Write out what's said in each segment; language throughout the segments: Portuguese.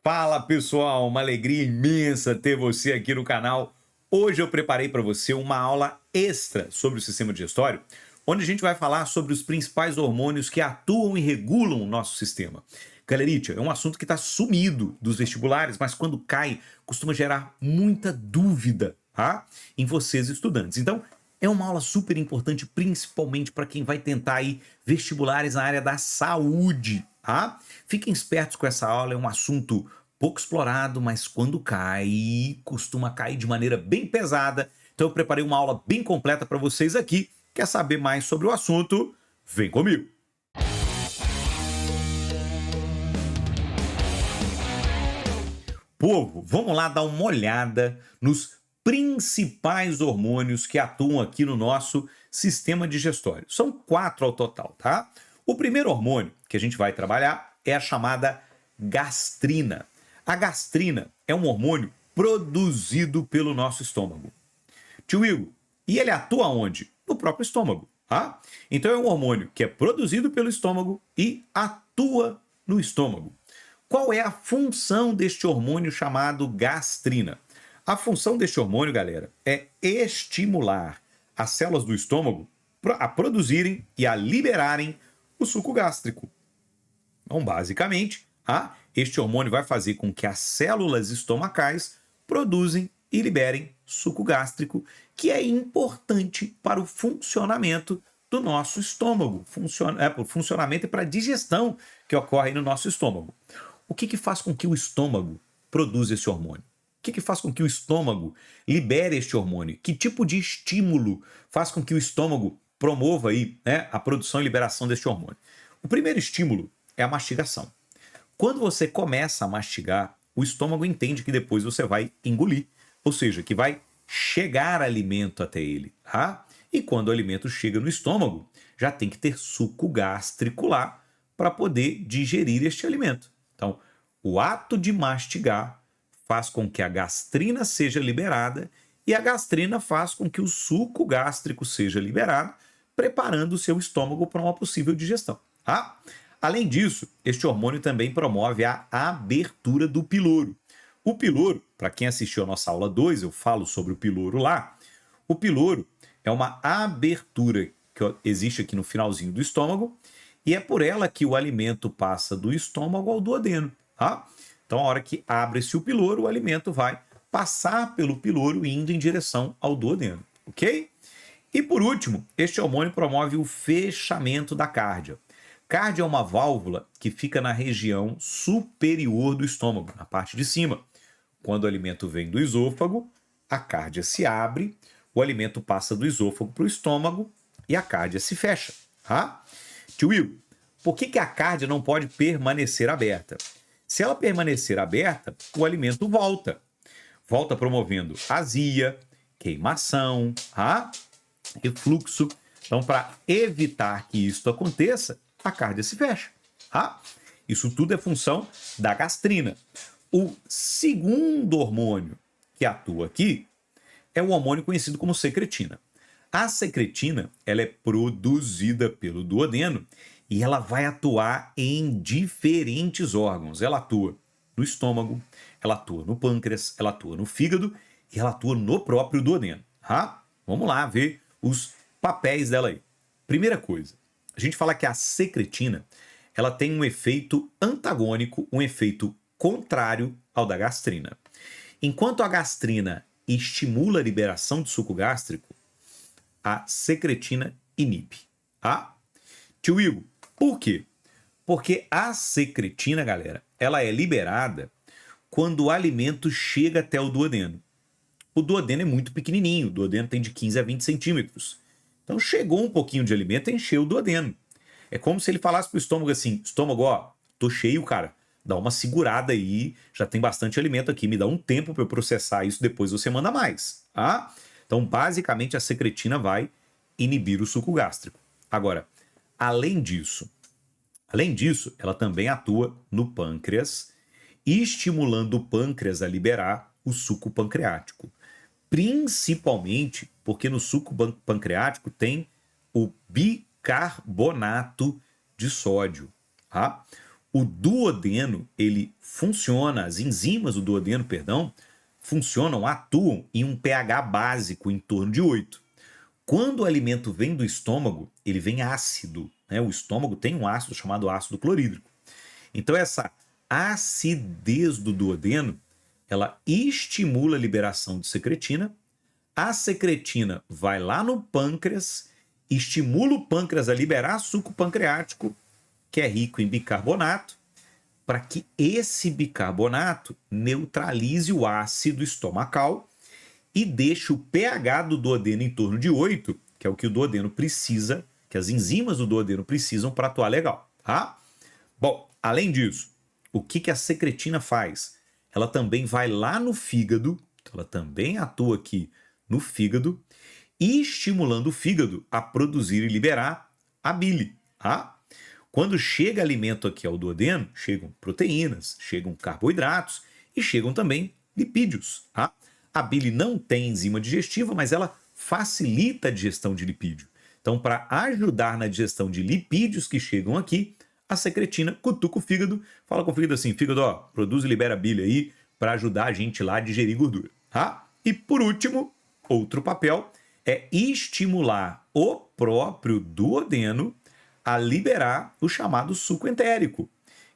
Fala pessoal, uma alegria imensa ter você aqui no canal. Hoje eu preparei para você uma aula extra sobre o sistema digestório, onde a gente vai falar sobre os principais hormônios que atuam e regulam o nosso sistema. Galerite, é um assunto que está sumido dos vestibulares, mas quando cai, costuma gerar muita dúvida, tá? Em vocês estudantes. Então, é uma aula super importante, principalmente para quem vai tentar aí vestibulares na área da saúde, tá? Fiquem espertos com essa aula, é um assunto pouco explorado, mas quando cai, costuma cair de maneira bem pesada. Então eu preparei uma aula bem completa para vocês aqui. Quer saber mais sobre o assunto? Vem comigo! Povo, vamos lá dar uma olhada nos principais hormônios que atuam aqui no nosso sistema digestório. São 4 ao total, tá? O primeiro hormônio que a gente vai trabalhar é a chamada gastrina. A gastrina é um hormônio produzido pelo nosso estômago. Tio Igor, e ele atua onde? No próprio estômago, tá? Então é um hormônio que é produzido pelo estômago e atua no estômago. Qual é a função deste hormônio chamado gastrina? A função deste hormônio, galera, é estimular as células do estômago a produzirem e a liberarem o suco gástrico. Então, basicamente, este hormônio vai fazer com que as células estomacais produzem e liberem suco gástrico, que é importante para o funcionamento do nosso estômago, para o funcionamento e para a digestão que ocorre no nosso estômago. O que faz com que o estômago produza esse hormônio? O que faz com que o estômago libere este hormônio? Que tipo de estímulo faz com que o estômago promova aí, a produção e liberação deste hormônio? O primeiro estímulo é a mastigação. Quando você começa a mastigar, o estômago entende que depois você vai engolir, ou seja, que vai chegar alimento até ele, tá? E quando o alimento chega no estômago, já tem que ter suco gástrico lá para poder digerir este alimento. Então, o ato de mastigar faz com que a gastrina seja liberada e a gastrina faz com que o suco gástrico seja liberado, preparando o seu estômago para uma possível digestão, tá? Além disso, este hormônio também promove a abertura do piloro. O piloro, para quem assistiu a nossa aula 2, eu falo sobre o piloro lá. O piloro é uma abertura que existe aqui no finalzinho do estômago e é por ela que o alimento passa do estômago ao duodeno, tá? Então, a hora que abre-se o piloro, o alimento vai passar pelo piloro indo em direção ao duodeno, ok? E por último, este hormônio promove o fechamento da cárdia. Cárdia é uma válvula que fica na região superior do estômago, na parte de cima. Quando o alimento vem do esôfago, a cárdia se abre, o alimento passa do esôfago para o estômago e a cárdia se fecha, tá? Tio Will, por que a cárdia não pode permanecer aberta? Se ela permanecer aberta, o alimento volta. Volta promovendo azia, queimação, refluxo. Então, para evitar que isso aconteça, a cárdia se fecha. Isso tudo é função da gastrina. O segundo hormônio que atua aqui é o hormônio conhecido como secretina. A secretina ela é produzida pelo duodeno e ela vai atuar em diferentes órgãos. Ela atua no estômago, ela atua no pâncreas, ela atua no fígado e ela atua no próprio duodeno. Vamos lá ver os papéis dela aí. Primeira coisa, a gente fala que a secretina ela tem um efeito antagônico, um efeito contrário ao da gastrina. Enquanto a gastrina estimula a liberação de suco gástrico, a secretina inibe. Tio Igor, por quê? Porque a secretina, galera, ela é liberada quando o alimento chega até o duodeno. O duodeno é muito pequenininho, o duodeno tem de 15 a 20 centímetros. Então chegou um pouquinho de alimento e encheu o duodeno. É como se ele falasse pro estômago assim, estômago, ó, tô cheio, cara, dá uma segurada aí, já tem bastante alimento aqui, me dá um tempo para eu processar isso, depois você manda mais, tá? Então, basicamente, a secretina vai inibir o suco gástrico. Agora, além disso, ela também atua no pâncreas, estimulando o pâncreas a liberar o suco pancreático. Principalmente porque no suco pancreático tem o bicarbonato de sódio. O duodeno, ele funciona, as enzimas do duodeno, perdão, funcionam, atuam em um pH básico em torno de 8. Quando o alimento vem do estômago, ele vem ácido, né? O estômago tem um ácido chamado ácido clorídrico. Então essa acidez do duodeno, ela estimula a liberação de secretina. A secretina vai lá no pâncreas, estimula o pâncreas a liberar suco pancreático, que é rico em bicarbonato, para que esse bicarbonato neutralize o ácido estomacal e deixe o pH do duodeno em torno de 8, que é o que o duodeno precisa, que as enzimas do duodeno precisam para atuar legal, tá? Bom, além disso, o que a secretina faz? Ela também vai lá no fígado, então ela também atua aqui no fígado, e estimulando o fígado a produzir e liberar a bile, tá? Quando chega alimento aqui ao duodeno, chegam proteínas, chegam carboidratos e chegam também lipídios, tá? A bile não tem enzima digestiva, mas ela facilita a digestão de lipídio. Então, para ajudar na digestão de lipídios que chegam aqui, a secretina cutuca o fígado, fala com o fígado assim, fígado, ó, produz e libera bile aí para ajudar a gente lá a digerir gordura, tá? E por último, outro papel é estimular o próprio duodeno a liberar o chamado suco entérico,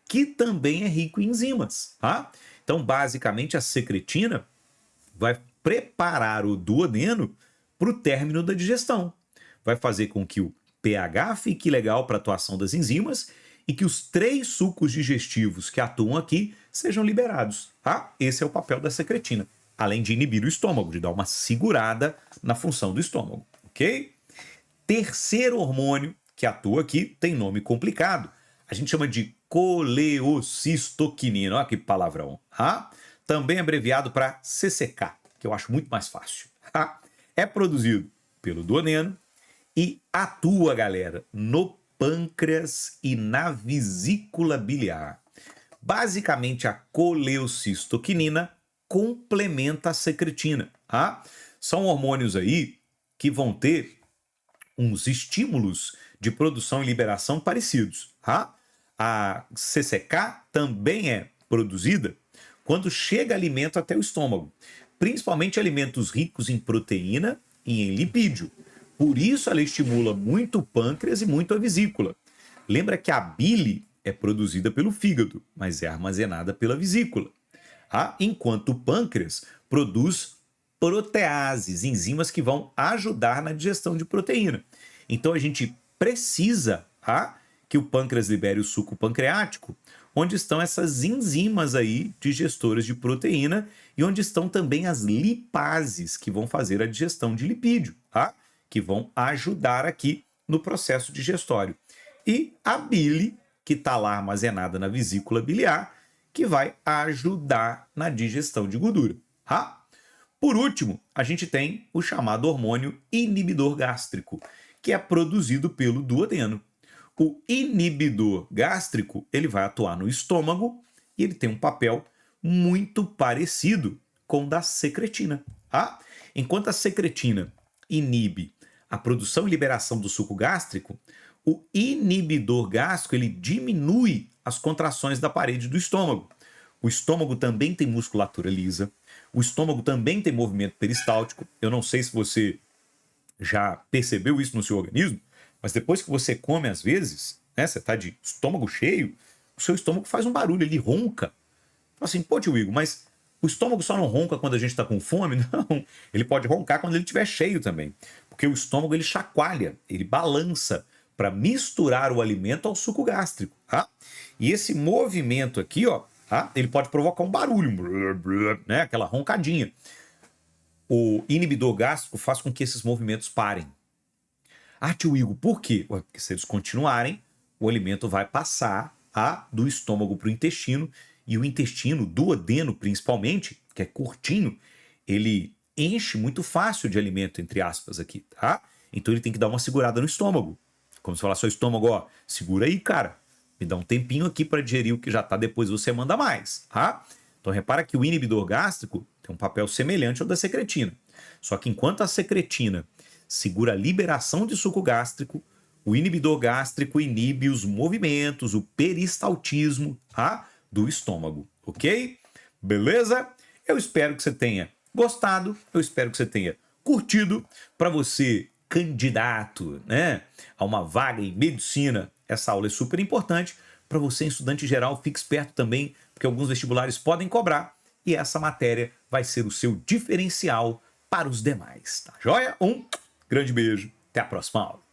que também é rico em enzimas, tá? Então, basicamente, a secretina vai preparar o duodeno para o término da digestão. Vai fazer com que o pH fique legal para a atuação das enzimas e que os 3 sucos digestivos que atuam aqui sejam liberados, tá? Esse é o papel da secretina, além de inibir o estômago, de dar uma segurada na função do estômago, ok? Terceiro hormônio que atua aqui tem nome complicado. A gente chama de coleocistoquinina. Olha que palavrão. Tá? Também abreviado para CCK, que eu acho muito mais fácil. Tá? É produzido pelo duodeno e atua, galera, no pâncreas e na vesícula biliar. Basicamente, a coleocistoquinina complementa a secretina. Tá? São hormônios aí que vão ter uns estímulos de produção e liberação parecidos. Tá? A CCK também é produzida quando chega alimento até o estômago, principalmente alimentos ricos em proteína e em lipídio. Por isso ela estimula muito o pâncreas e muito a vesícula. Lembra que a bile é produzida pelo fígado, mas é armazenada pela vesícula. Tá? Enquanto o pâncreas produz proteases, enzimas que vão ajudar na digestão de proteína. Então a gente precisa que o pâncreas libere o suco pancreático, onde estão essas enzimas aí digestoras de proteína e onde estão também as lipases que vão fazer a digestão de lipídio, que vão ajudar aqui no processo digestório. E a bile, que está lá armazenada na vesícula biliar, que vai ajudar na digestão de gordura. Por último, a gente tem o chamado hormônio inibidor gástrico, que é produzido pelo duodeno. O inibidor gástrico, ele vai atuar no estômago e ele tem um papel muito parecido com o da secretina. Enquanto a secretina inibe a produção e liberação do suco gástrico, o inibidor gástrico ele diminui as contrações da parede do estômago. O estômago também tem musculatura lisa, o estômago também tem movimento peristáltico. Eu não sei se você já percebeu isso no seu organismo, mas depois que você come, às vezes, né, você está de estômago cheio, o seu estômago faz um barulho, ele ronca. Fala assim, pô, tio Igor, mas o estômago só não ronca quando a gente está com fome? Não, ele pode roncar quando ele estiver cheio também. Porque o estômago, ele chacoalha, ele balança para misturar o alimento ao suco gástrico. E esse movimento aqui, ó, ele pode provocar um barulho, né, aquela roncadinha. O inibidor gástrico faz com que esses movimentos parem. Tio Igor, por quê? Porque se eles continuarem, o alimento vai passar do estômago para o intestino, e o intestino, duodeno principalmente, que é curtinho, ele enche muito fácil de alimento, entre aspas, aqui, tá? Então ele tem que dar uma segurada no estômago. Como se falar, seu estômago, ó, segura aí, cara. Me dá um tempinho aqui para digerir o que já tá, depois você manda mais, tá? Então repara que o inibidor gástrico tem um papel semelhante ao da secretina. Só que enquanto a secretina segura a liberação de suco gástrico, O inibidor gástrico inibe os movimentos, o peristaltismo, tá? Do estômago, ok? Beleza? Eu espero que você tenha gostado, eu espero que você tenha curtido. Para você, candidato, né, a uma vaga em medicina, essa aula é super importante. Para você, estudante geral, fique esperto também, porque alguns vestibulares podem cobrar e essa matéria vai ser o seu diferencial para os demais, tá joia? Um grande beijo, até a próxima aula.